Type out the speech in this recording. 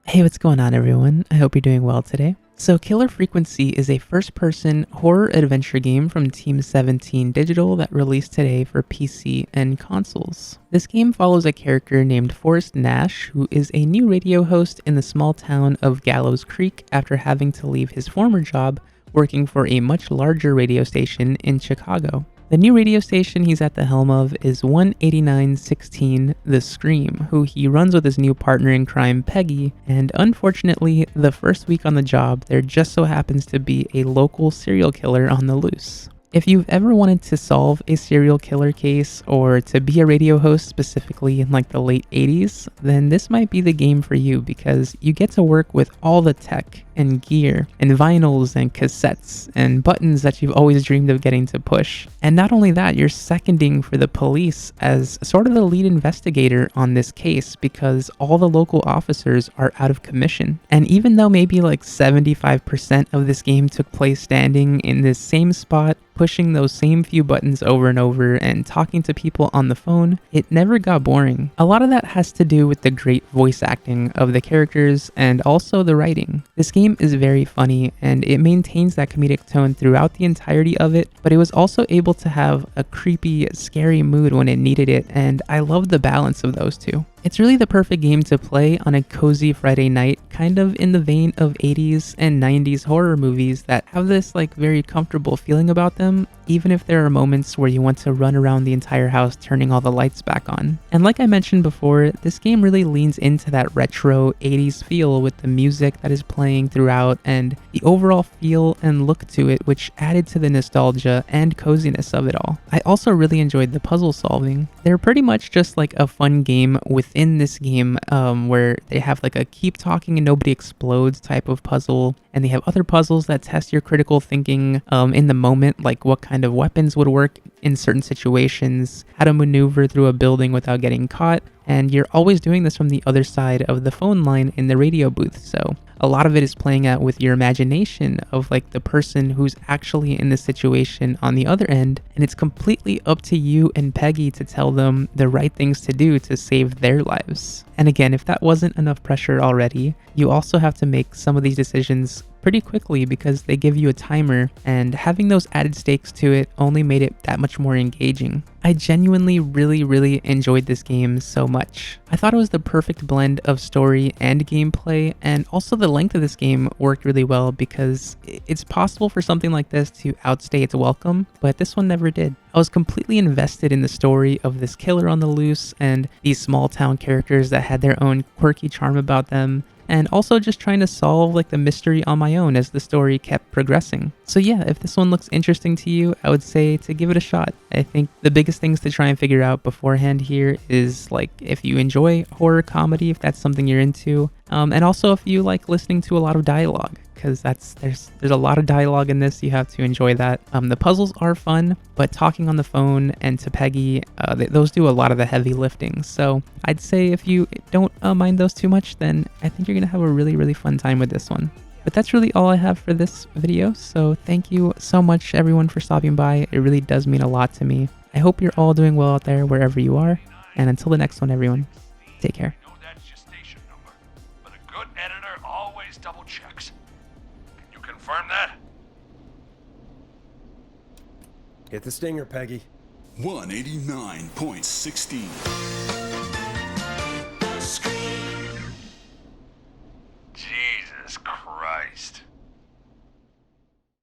Hey, what's going on, everyone? I hope you're doing well today. So, Killer Frequency is a first person horror adventure game from Team 17 Digital that released today for PC and consoles. This game follows a character named Forrest Nash, who is a new radio host in the small town of Gallows Creek after having to leave his former job working for a much larger radio station in Chicago. The new radio station he's at the helm of is 18916 The Scream, who he runs with his new partner in crime, Peggy, and unfortunately, the first week on the job, there just so happens to be a local serial killer on the loose. If you've ever wanted to solve a serial killer case or to be a radio host specifically in like the late 80s, then this might be the game for you because you get to work with all the tech and gear and vinyls and cassettes and buttons that you've always dreamed of getting to push. And not only that, you're seconding for the police as sort of the lead investigator on this case because all the local officers are out of commission. And even though maybe like 75% of this game took place standing in this same spot, pushing those same few buttons over and over and talking to people on the phone, it never got boring. A lot of that has to do with the great voice acting of the characters and also the writing. This game is very funny and it maintains that comedic tone throughout the entirety of it, but it was also able to have a creepy, scary mood when it needed it, and I love the balance of those two. It's really the perfect game to play on a cozy Friday night, kind of in the vein of 80s and 90s horror movies that have this like very comfortable feeling about them, even if there are moments where you want to run around the entire house turning all the lights back on. And like I mentioned before, this game really leans into that retro 80s feel with the music that is playing throughout and the overall feel and look to it, which added to the nostalgia and coziness of it all. I also really enjoyed the puzzle solving. They're pretty much just like a fun game within this game where they have like a keep talking and nobody explodes type of puzzle, and they have other puzzles that test your critical thinking in the moment, like what kind of weapons would work in certain situations, how to maneuver through a building without getting caught, and you're always doing this from the other side of the phone line in the radio booth, so a lot of it is playing out with your imagination of like the person who's actually in the situation on the other end, and it's completely up to you and Peggy to tell them the right things to do to save their lives. And again, if that wasn't enough pressure already, you also have to make some of these decisions pretty quickly because they give you a timer, and having those added stakes to it only made it that much more engaging. I genuinely really enjoyed this game so much. I thought it was the perfect blend of story and gameplay, and also the length of this game worked really well because it's possible for something like this to outstay its welcome, but this one never did. I was completely invested in the story of this killer on the loose and these small town characters that had their own quirky charm about them, and also just trying to solve like the mystery on my own as the story kept progressing. So yeah, if this one looks interesting to you, I would say to give it a shot. I think the biggest things to try and figure out beforehand here is like if you enjoy horror comedy, if that's something you're into, and also if you like listening to a lot of dialogue, because there's a lot of dialogue in this. You have to enjoy that. The puzzles are fun, but talking on the phone and to Peggy, those do a lot of the heavy lifting. So I'd say if you don't mind those too much, then I think you're gonna have a really fun time with this one. But that's really all I have for this video. So thank you so much everyone for stopping by. It really does mean a lot to me. I hope you're all doing well out there wherever you are. And until the next one, everyone, take care. That's your station number, but a good editor always double checks. Can you confirm that? Get the stinger, Peggy. 189.16.